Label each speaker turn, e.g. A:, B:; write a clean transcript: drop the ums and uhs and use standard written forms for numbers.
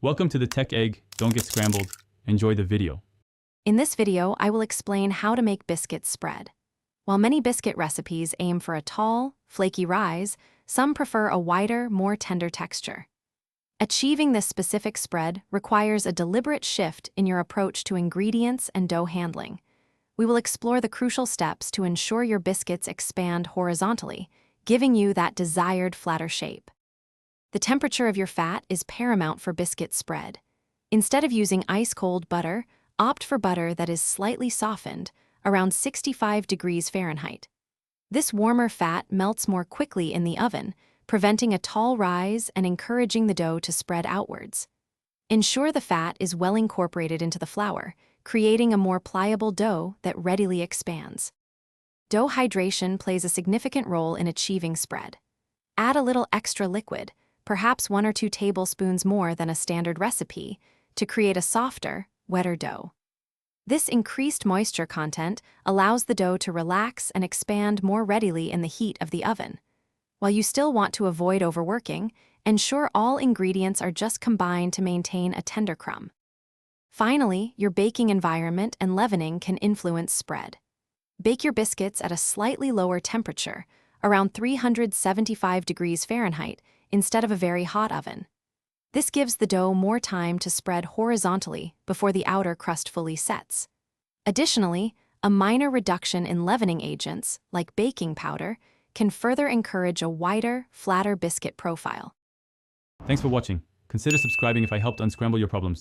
A: Welcome to the Tech Egg. Don't get scrambled. Enjoy the video.
B: In this video, I will explain how to make biscuits spread. While many biscuit recipes aim for a tall, flaky rise, some prefer a wider, more tender texture. Achieving this specific spread requires a deliberate shift in your approach to ingredients and dough handling. We will explore the crucial steps to ensure your biscuits expand horizontally, giving you that desired flatter shape. The temperature of your fat is paramount for biscuit spread. Instead of using ice-cold butter, opt for butter that is slightly softened, around 65 degrees Fahrenheit. This warmer fat melts more quickly in the oven, preventing a tall rise and encouraging the dough to spread outwards. Ensure the fat is well incorporated into the flour, creating a more pliable dough that readily expands. Dough hydration plays a significant role in achieving spread. Add a little extra liquid, perhaps 1 or 2 tablespoons more than a standard recipe, to create a softer, wetter dough. This increased moisture content allows the dough to relax and expand more readily in the heat of the oven. While you still want to avoid overworking, ensure all ingredients are just combined to maintain a tender crumb. Finally, your baking environment and leavening can influence spread. Bake your biscuits at a slightly lower temperature, around 375 degrees Fahrenheit, instead of a very hot oven. This gives the dough more time to spread horizontally before the outer crust fully sets. Additionally, a minor reduction in leavening agents, like baking powder, can further encourage a wider, flatter biscuit profile.
A: Thanks for watching. Consider subscribing if I helped unscramble your problems.